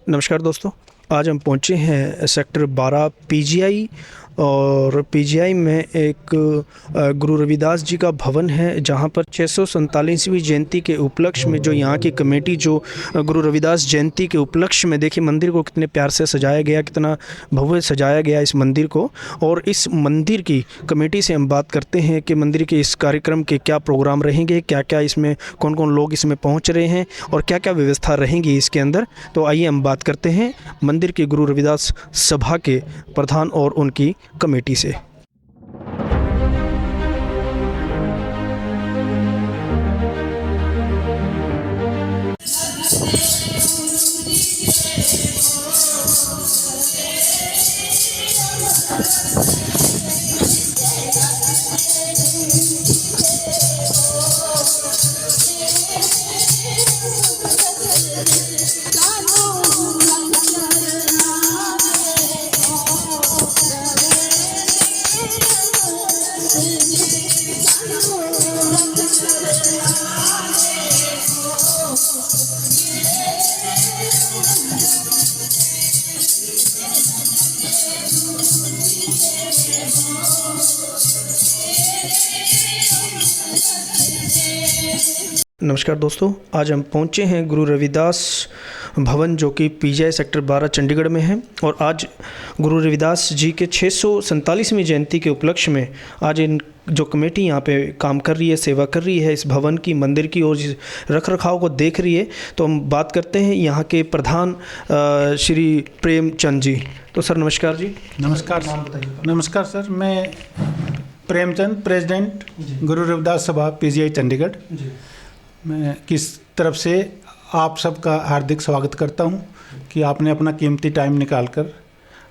नमस्कार दोस्तों। आज हम पहुंचे हैं सेक्टर 12 पीजीआई और पीजीआई में एक गुरु रविदास जी का भवन है, जहां पर 647वीं जयंती के उपलक्ष्य में जो यहाँ की कमेटी जो गुरु रविदास जयंती के उपलक्ष्य में, देखिए मंदिर को कितने प्यार से सजाया गया, कितना भव्य सजाया गया इस मंदिर को। और इस मंदिर की कमेटी से हम बात करते हैं कि मंदिर के इस कार्यक्रम के क्या प्रोग्राम रहेंगे, क्या क्या इसमें कौन कौन लोग इसमें पहुँच रहे हैं और क्या क्या व्यवस्था रहेंगी इसके अंदर। तो आइए हम बात करते हैं मंदिर के गुरु रविदास सभा के प्रधान और उनकी कमेटी से। नमस्कार दोस्तों, आज हम पहुंचे हैं गुरु रविदास भवन जो कि पीजीआई सेक्टर 12 चंडीगढ़ में है। और आज गुरु रविदास जी के 647वीं जयंती के उपलक्ष्य में आज इन जो कमेटी यहाँ पे काम कर रही है, सेवा कर रही है इस भवन की, मंदिर की और रख रखाव को देख रही है। तो हम बात करते हैं यहाँ के प्रधान श्री प्रेमचंद जी। तो सर नमस्कार जी। नमस्कार। नाम बताइए। नमस्कार सर, मैं प्रेमचंद, प्रेसिडेंट गुरु रविदास सभा पीजीआई चंडीगढ़। मैं किस तरफ से आप सबका हार्दिक स्वागत करता हूं कि आपने अपना कीमती टाइम निकालकर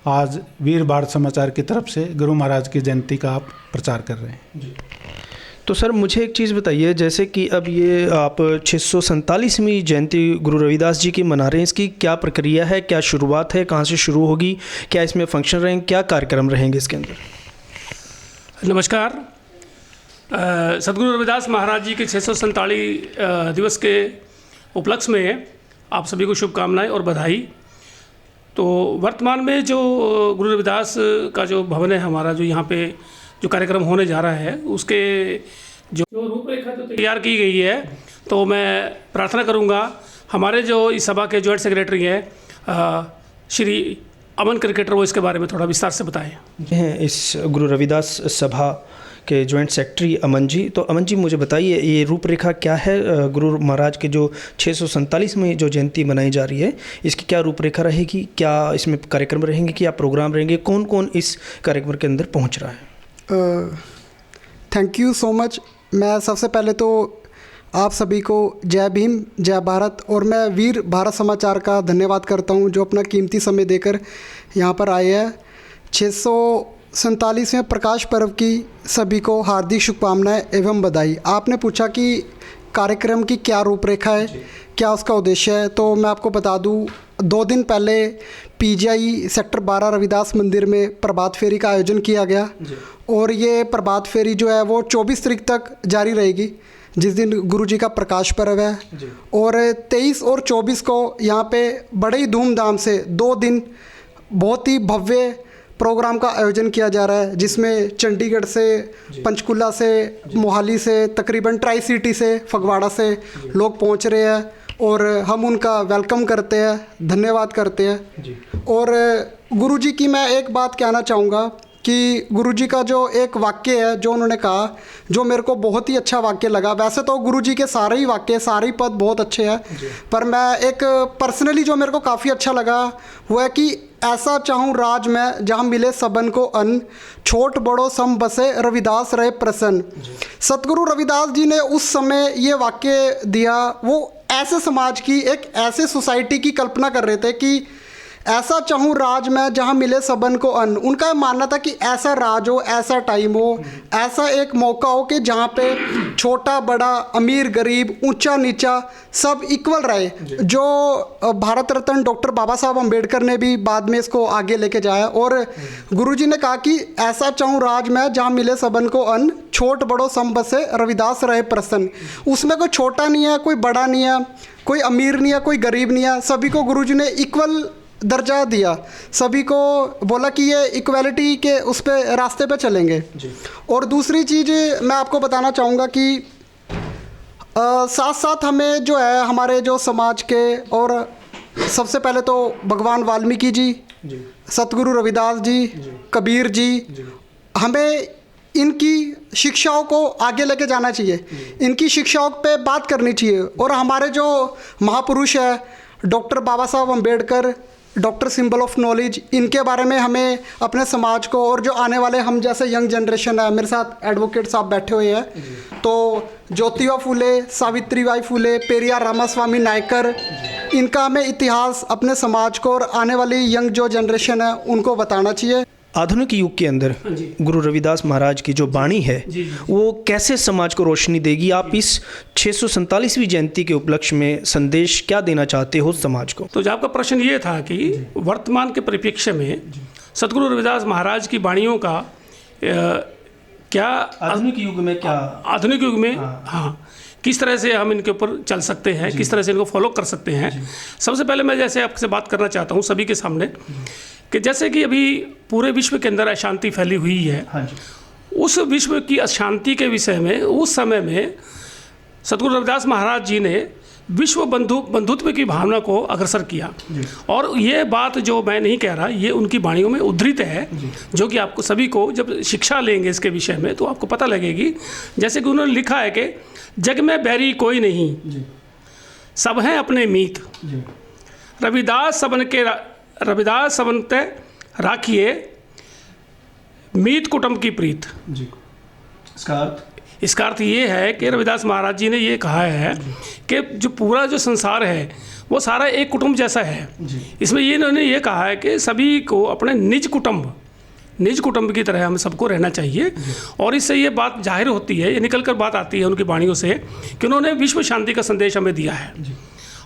आज वीर भारत समाचार की तरफ से गुरु महाराज की जयंती का आप प्रचार कर रहे हैं। तो सर मुझे एक चीज़ बताइए, जैसे कि अब ये आप 647वीं जयंती गुरु रविदास जी की मना रहे हैं, इसकी क्या प्रक्रिया है, क्या शुरुआत है, कहाँ से शुरू होगी, क्या इसमें फंक्शन रहेंगे, क्या कार्यक्रम रहेंगे इसके अंदर? नमस्कार। सदगुरु रविदास महाराज जी के 647 दिवस के उपलक्ष्य में आप सभी को शुभकामनाएं और बधाई। तो वर्तमान में जो गुरु रविदास का जो भवन है हमारा, जो यहाँ पे जो कार्यक्रम होने जा रहा है, उसके जो रूपरेखा जो तैयार की गई है, तो मैं प्रार्थना करूँगा हमारे जो इस सभा के जॉइंट सेक्रेटरी हैं श्री अमन क्रिकेटर, वो इसके बारे में थोड़ा विस्तार से बताएं। इस गुरु रविदास सभा के जॉइंट सेक्रेटरी अमन जी। तो अमन जी मुझे बताइए, ये रूपरेखा क्या है गुरु महाराज के जो 647 जो जयंती मनाई जा रही है, इसकी क्या रूपरेखा रहेगी, क्या इसमें कार्यक्रम रहेंगे, क्या प्रोग्राम रहेंगे, कौन कौन इस कार्यक्रम के अंदर पहुंच रहा है? Thank you so much. मैं सबसे पहले तो आप सभी को जय भीम, जय भारत। और मैं वीर भारत समाचार का धन्यवाद करता हूं जो अपना कीमती समय देकर यहाँ पर आए हैं। 647वें प्रकाश पर्व की सभी को हार्दिक शुभकामनाएं एवं बधाई। आपने पूछा कि कार्यक्रम की क्या रूपरेखा है, क्या उसका उद्देश्य है, तो मैं आपको बता दूं, 2 दिन पहले पीजीआई सेक्टर 12 रविदास मंदिर में प्रभात फेरी का आयोजन किया गया। और ये प्रभात फेरी जो है वो 24 तारीख तक जारी रहेगी, जिस दिन गुरु जी का प्रकाश पर्व है। और 23 और 24 को यहाँ पे बड़े ही धूमधाम से 2 दिन बहुत ही भव्य प्रोग्राम का आयोजन किया जा रहा है, जिसमें चंडीगढ़ से, पंचकुला से, मोहाली से, तकरीबन ट्राई सिटी से, फगवाड़ा से लोग पहुंच रहे हैं और हम उनका वेलकम करते हैं, धन्यवाद करते हैं। और गुरु जी की मैं एक बात कहना चाहूँगा कि गुरु जी का जो एक वाक्य है जो उन्होंने कहा, जो मेरे को बहुत ही अच्छा वाक्य लगा। वैसे तो गुरु जी के सारे ही वाक्य, सारे ही पद बहुत अच्छे हैं, पर मैं एक पर्सनली जो मेरे को काफ़ी अच्छा लगा वो है कि ऐसा चाहूँ राज में जहाँ मिले सबन को अन्न, छोट बड़ो सम बसे रविदास रहे प्रसन्न। सतगुरु रविदास जी ने उस समय ये वाक्य दिया। वो ऐसे समाज की, एक ऐसे सोसाइटी की कल्पना कर रहे थे कि ऐसा चाहूँ राज में जहाँ मिले सबन को अन्न। उनका ये मानना था कि ऐसा राज हो, ऐसा टाइम हो, ऐसा एक मौका हो कि जहाँ पे छोटा बड़ा, अमीर गरीब, ऊंचा नीचा सब इक्वल रहे। जो भारत रत्न डॉक्टर बाबा साहब अम्बेडकर ने भी बाद में इसको आगे लेके जाया। और गुरुजी ने कहा कि ऐसा चाहूँ राज में जहाँ मिले सबन को अन्न, छोट बड़ो सम बसे रविदास रहे प्रसन्न। उसमें कोई छोटा नहीं है, कोई बड़ा नहीं है, कोई अमीर नहीं है, कोई गरीब नहीं है, सभी को गुरुजी ने इक्वल दर्जा दिया। सभी को बोला कि ये इक्वालिटी के उस पे रास्ते पे चलेंगे। और दूसरी चीज़ मैं आपको बताना चाहूँगा कि साथ साथ हमें जो है हमारे जो समाज के, और सबसे पहले तो भगवान वाल्मीकि जी, सतगुरु रविदास जी, कबीर जी, हमें इनकी शिक्षाओं को आगे लेके जाना चाहिए, इनकी शिक्षाओं पे बात करनी चाहिए। और हमारे जो महापुरुष है doctor Baba Saheb Ambedkar, doctor symbol of knowledge, इनके बारे में हमें अपने समाज को, और जो आने वाले हम जैसे यंग जनरेशन है, मेरे साथ एडवोकेट साहब बैठे हुए हैं, तो ज्योतिबा फूले, सावित्रीबाई फूले, पेरियार रामास्वामी नायकर, इनका हमें इतिहास अपने समाज को और आने वाली यंग जो जनरेशन है उनको बताना चाहिए। आधुनिक युग के अंदर गुरु रविदास महाराज की जो वाणी है वो कैसे समाज को रोशनी देगी? आप इस 647वीं जयंती के उपलक्ष्य में संदेश क्या देना चाहते हो समाज को? तो जो आपका प्रश्न ये था कि वर्तमान के परिप्रेक्ष्य में सतगुरु रविदास महाराज की वाणियों का क्या आधुनिक युग में आधुनिक युग में हाँ किस तरह से हम इनके ऊपर चल सकते हैं, किस तरह से इनको फॉलो कर सकते हैं। सबसे पहले मैं जैसे आपसे बात करना चाहता हूँ सभी के सामने कि जैसे कि अभी पूरे विश्व के अंदर अशांति फैली हुई है, उस विश्व की अशांति के विषय में उस समय में सतगुरु रविदास महाराज जी ने विश्व बंधुत्व की भावना को अग्रसर किया। और ये बात जो मैं नहीं कह रहा, ये उनकी वाणियों में उद्धृत है, जो कि आपको सभी को जब शिक्षा लेंगे इसके विषय में तो आपको पता लगेगी। जैसे कि उन्होंने लिखा है कि जग में बैरी कोई नहीं, सब हैं अपने मीत, रविदास सबन ते राखिए मीत कुटुंब की प्रीत। इसका अर्थ ये है कि रविदास महाराज जी ने ये कहा है कि जो पूरा जो संसार है वो सारा एक कुटुंब जैसा है। इसमें ये इन्होंने ये कहा है कि सभी को अपने निज कुटुंब की तरह हम सबको रहना चाहिए। और इससे ये बात जाहिर होती है, ये निकल कर बात आती है उनकी वाणियों से कि उन्होंने विश्व शांति का संदेश हमें दिया है।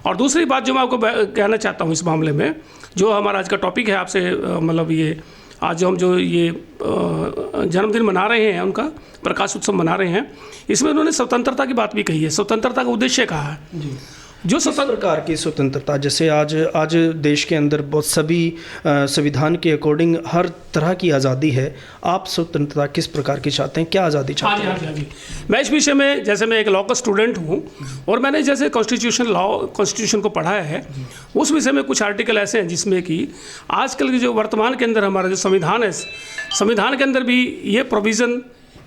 और दूसरी बात जो मैं आपको कहना चाहता हूँ इस मामले में, जो हमारा आज का टॉपिक है आपसे, मतलब ये आज जो हम जो ये जन्मदिन मना रहे हैं, उनका प्रकाश उत्सव मना रहे हैं, इसमें उन्होंने स्वतंत्रता की बात भी कही है, स्वतंत्रता का उद्देश्य कहा है। जो प्रकार की स्वतंत्रता, जैसे आज देश के अंदर बहुत सभी संविधान के अकॉर्डिंग हर तरह की आज़ादी है, आप स्वतंत्रता किस प्रकार की चाहते हैं, क्या आज़ादी चाहते हैं? हाँ जी। मैं इस विषय में, जैसे मैं एक लॉ का स्टूडेंट हूँ और मैंने जैसे कॉन्स्टिट्यूशन को पढ़ा है, उस विषय में कुछ आर्टिकल ऐसे हैं जिसमें कि आजकल के जो वर्तमान के अंदर हमारा जो संविधान है, संविधान के अंदर भी ये प्रोविज़न,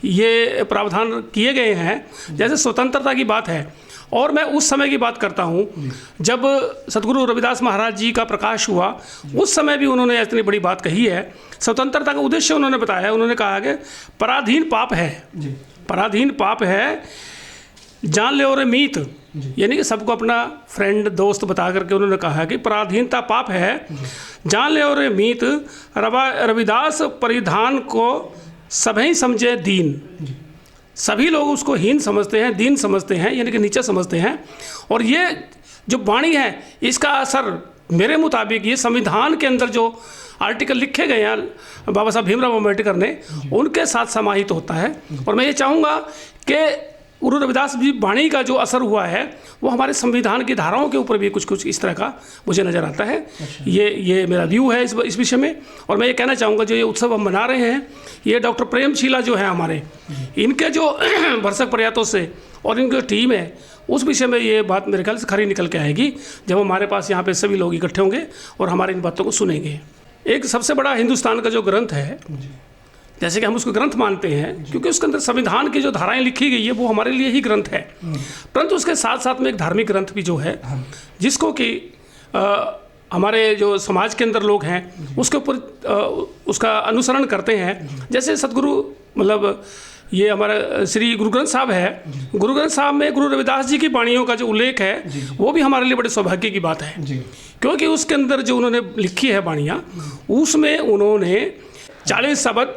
ये प्रावधान किए गए हैं। जैसे स्वतंत्रता की बात है, और मैं उस समय की बात करता हूँ जब सतगुरु रविदास महाराज जी का प्रकाश हुआ, उस समय भी उन्होंने इतनी बड़ी बात कही है। स्वतंत्रता का उद्देश्य उन्होंने बताया, उन्होंने कहा कि पराधीन पाप है, पराधीन पाप है, जान ले और मीत, यानी कि सबको अपना फ्रेंड दोस्त बता करके उन्होंने कहा कि पराधीनता पाप है, जान ले और मीत, रविदास परिधान को सभी समझे दीन। सभी लोग उसको हीन समझते हैं, दीन समझते हैं, यानी कि नीचा समझते हैं। और ये जो वाणी है, इसका असर मेरे मुताबिक ये संविधान के अंदर जो आर्टिकल लिखे गए हैं बाबा साहब भीमराव अम्बेडकर ने, उनके साथ समाहित होता है। और मैं ये चाहूँगा कि गुरु रविदास जी वाणी का जो असर हुआ है वो हमारे संविधान की धाराओं के ऊपर भी कुछ इस तरह का मुझे नज़र आता है। ये मेरा व्यू है इस विषय में। और मैं ये कहना चाहूँगा, जो ये उत्सव हम मना रहे हैं, ये डॉक्टर प्रेमशीला जो है हमारे, इनके जो भरसक प्रयासों से और इनकी टीम है, उस विषय में ये बात मेरे ख्याल से खरी निकल के आएगी जब हमारे पास यहाँ पे सभी लोग इकट्ठे होंगे और हमारी इन बातों को सुनेंगे। एक सबसे बड़ा हिंदुस्तान का जो ग्रंथ है, जैसे कि हम उसको ग्रंथ मानते हैं क्योंकि उसके अंदर संविधान की जो धाराएं लिखी गई है वो हमारे लिए ही ग्रंथ है, परंतु उसके साथ साथ में एक धार्मिक ग्रंथ भी जो है, जिसको कि हमारे जो समाज के अंदर लोग हैं उसके ऊपर उसका अनुसरण करते हैं। जैसे सतगुरु मतलब ये हमारा श्री गुरु ग्रंथ साहब है, गुरु ग्रंथ साहब में गुरु रविदास जी की वाणियों का जो उल्लेख है वो भी हमारे लिए बड़े सौभाग्य की बात है, क्योंकि उसके अंदर जो उन्होंने लिखी है वाणियाँ, उसमें उन्होंने 40 शब्द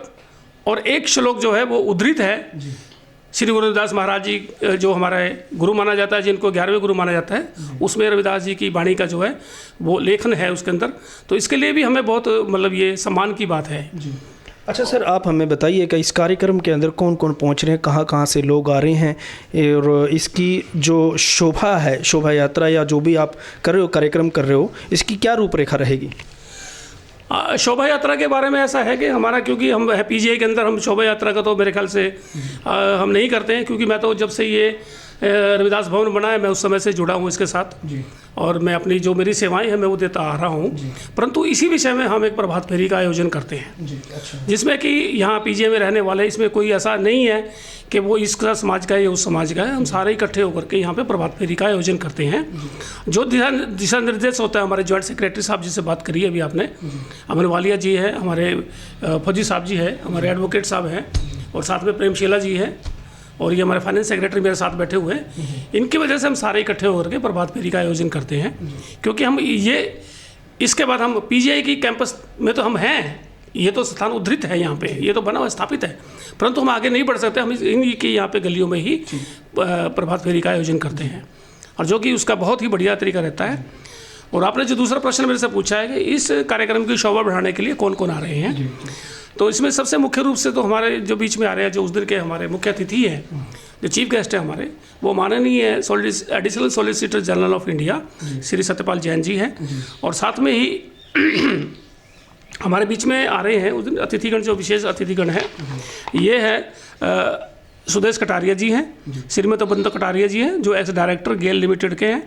और एक श्लोक जो है वो उद्धृत है। श्री गुरु रविदास महाराज जी जो हमारे गुरु माना जाता है, जिनको 11वें गुरु माना जाता है, उसमें रविदास जी की वाणी का जो है वो लेखन है उसके अंदर। तो इसके लिए भी हमें बहुत मतलब ये सम्मान की बात है। अच्छा सर, आप हमें बताइए कि इस कार्यक्रम के अंदर कौन कौन पहुंच रहे हैं, कहाँ कहाँ से लोग आ रहे हैं, और इसकी जो शोभा है, शोभा यात्रा या जो भी आप कर रहे हो, कार्यक्रम कर रहे हो, इसकी क्या रूपरेखा रहेगी? शोभा यात्रा के बारे में ऐसा है कि हमारा, क्योंकि हम है पीजीआई के अंदर, हम शोभा यात्रा का तो मेरे ख्याल से हम नहीं करते हैं, क्योंकि मैं तो जब से ये रविदास भवन बना है मैं उस समय से जुड़ा हूँ इसके साथ, और मैं अपनी जो मेरी सेवाएं हैं मैं वो देता आ रहा हूँ। परंतु इसी विषय में हम एक प्रभात फेरी का आयोजन करते हैं, जिसमें कि यहाँ पीजीआई में रहने वाले, इसमें कोई ऐसा नहीं है कि वो इसका समाज का है या उस समाज का है, हम सारे इकट्ठे होकर के यहाँ पे प्रभात फेरी का आयोजन करते हैं। जो दिशा निर्देश होता है, हमारे जॉइंट सेक्रेटरी साहब जिससे बात करी अभी आपने, अमन वालिया जी है, हमारे फौजी साहब जी है, हमारे एडवोकेट साहब हैं, और साथ में प्रेमशीला जी है, और ये हमारे फाइनेंस सेक्रेटरी मेरे साथ बैठे हुए हैं। इनकी वजह से हम सारे इकट्ठे होकर के प्रभात फेरी का आयोजन करते हैं, क्योंकि हम ये इसके बाद हम पीजीआई की कैंपस में तो हम हैं, ये तो स्थान उद्धृत है यहाँ पे, ये तो बना हुआ स्थापित है, परंतु हम आगे नहीं बढ़ सकते। हम इन की यहाँ पे गलियों में ही प्रभात फेरी का आयोजन करते हैं, और जो कि उसका बहुत ही बढ़िया तरीका रहता है। और आपने जो दूसरा प्रश्न मेरे से पूछा है कि इस कार्यक्रम की शोभा बढ़ाने के लिए कौन कौन आ रहे हैं, तो इसमें सबसे मुख्य रूप से तो हमारे जो बीच में आ रहे हैं, जो उस दिन के हमारे मुख्य अतिथि हैं, जो चीफ गेस्ट है हमारे, वो माननीय additional solicitor general of India Shri Satyapal Jain ji हैं, और साथ में ही हमारे बीच में आ रहे हैं उस दिन अतिथिगण, जो विशेष अतिथिगण है, ये है सुदेश कटारिया जी हैं, श्रीमती बंदो कटारिया जी हैं, जो एक्स डायरेक्टर गेल लिमिटेड के हैं,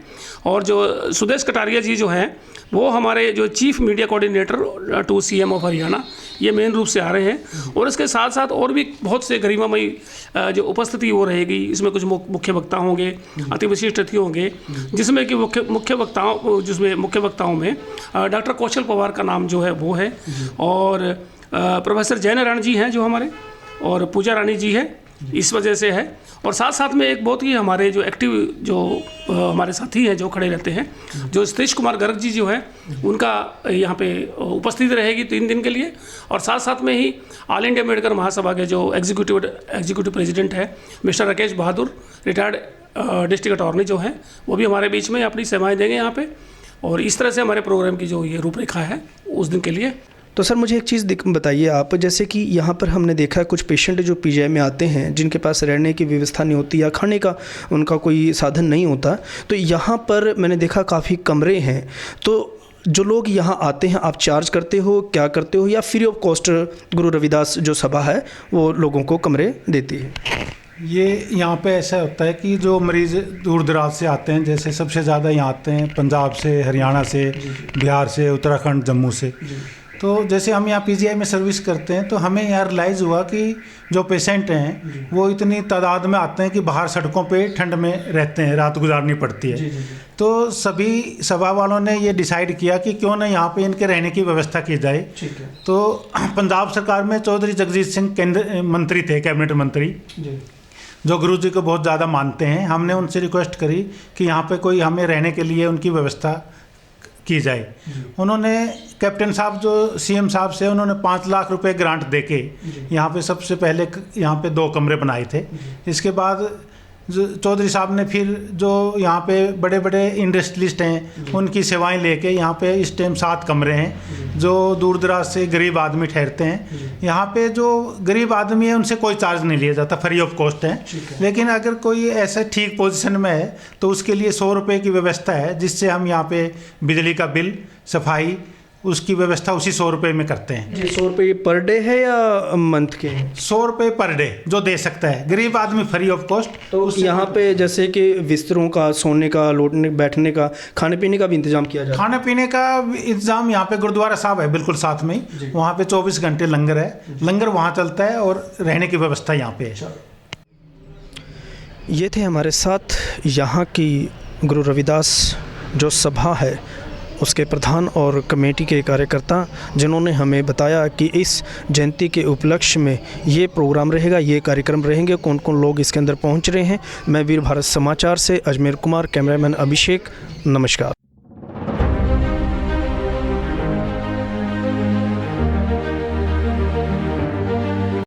और जो सुदेश कटारिया जी जो हैं वो हमारे जो chief media coordinator to CM of Haryana, ये मेन रूप से आ रहे हैं। और इसके साथ साथ और भी बहुत से गरिमामयी जो उपस्थिति वो रहेगी, इसमें कुछ मुख्य वक्ता होंगे, अति विशिष्ट अतिथि होंगे, जिसमें कि मुख्य वक्ताओं में डॉक्टर कौशल पवार का नाम जो है वो है, और प्रोफेसर जय नारायण जी हैं जो हमारे, और पूजा रानी जी है, इस वजह से है। और साथ साथ में एक बहुत ही हमारे जो एक्टिव जो हमारे साथी हैं जो खड़े रहते हैं, जो सतीश कुमार गर्ग जी जो है, उनका यहाँ पे उपस्थिति रहेगी 3 दिन के लिए। और साथ साथ में ही ऑल इंडिया मेडिकल महासभा के जो एग्जीक्यूटिव प्रेसिडेंट है मिस्टर राकेश बहादुर, रिटायर्ड डिस्ट्रिक्ट अटॉर्नी जो हैं, वो भी हमारे बीच में अपनी सेवाएँ देंगे यहाँ पे। और इस तरह से हमारे प्रोग्राम की जो ये रूपरेखा है उस दिन के लिए। तो सर मुझे एक चीज़ बताइए आप, जैसे कि यहाँ पर हमने देखा है कुछ पेशेंट जो पीजीआई में आते हैं जिनके पास रहने की व्यवस्था नहीं होती या खाने का उनका कोई साधन नहीं होता, तो यहाँ पर मैंने देखा काफ़ी कमरे हैं, तो जो लोग यहाँ आते हैं आप चार्ज करते हो, क्या करते हो, या free of cost Guru Ravidas जो सभा है वो लोगों को कमरे देती है? ये यहाँ पे ऐसा होता है कि जो मरीज़ दूर दराज से आते हैं, जैसे सबसे ज़्यादा यहाँ आते हैं पंजाब से, हरियाणा से, बिहार से, उत्तराखंड, जम्मू से, तो जैसे हम यहाँ पीजीआई में सर्विस करते हैं तो हमें यहाँ रियलाइज़ हुआ कि जो पेशेंट हैं वो इतनी तादाद में आते हैं कि बाहर सड़कों पे ठंड में रहते हैं, रात गुजारनी पड़ती है। तो सभी सभा वालों ने ये डिसाइड किया कि क्यों ना यहाँ पे इनके रहने की व्यवस्था की जाए। तो पंजाब सरकार में चौधरी जगजीत सिंह केंद्र मंत्री थे, कैबिनेट मंत्री, जो गुरु जी को बहुत ज़्यादा मानते हैं। हमने उनसे रिक्वेस्ट करी कि यहाँ पे कोई हमें रहने के लिए उनकी व्यवस्था की जाए। उन्होंने कैप्टन साहब जो सीएम साहब से, उन्होंने 5 लाख रुपए ग्रांट देके यहाँ पे सबसे पहले यहाँ पे 2 कमरे बनाए थे। इसके बाद चौधरी साहब ने फिर जो यहाँ पे बड़े बड़े इंडस्ट्रियलिस्ट हैं उनकी सेवाएं लेके यहाँ पे इस टाइम 7 कमरे हैं जो दूर दराज से गरीब आदमी ठहरते हैं। यहाँ पे जो गरीब आदमी है उनसे कोई चार्ज नहीं लिया जाता, फ्री ऑफ कॉस्ट है। लेकिन अगर कोई ऐसा ठीक पोजीशन में है तो उसके लिए 100 रुपये की व्यवस्था है, जिससे हम यहाँ पे बिजली का बिल, सफाई, उसकी व्यवस्था उसी 100 रुपये में करते हैं। 100 रुपये पर डे है या मंथ के? 100 रुपये पर डे जो दे सकता है गरीब आदमी, फ्री ऑफ कॉस्ट। तो यहाँ पे जैसे कि बिस्तरों का, सोने का, लौटने बैठने का, खाने पीने का भी इंतजाम किया जाता है? खाने पीने का इंतजाम यहाँ पे गुरुद्वारा साहब है बिल्कुल साथ में ही, वहाँ पे 24 घंटे लंगर है, लंगर वहाँ चलता है और रहने की व्यवस्था यहाँ पे है। ये थे हमारे साथ यहाँ की गुरु रविदास जो सभा है उसके प्रधान और कमेटी के कार्यकर्ता, जिन्होंने हमें बताया कि इस जयंती के उपलक्ष्य में ये प्रोग्राम रहेगा, ये कार्यक्रम रहेंगे, कौन कौन लोग इसके अंदर पहुंच रहे हैं। मैं वीर भारत समाचार से अजमेर कुमार, कैमरामैन अभिषेक, नमस्कार।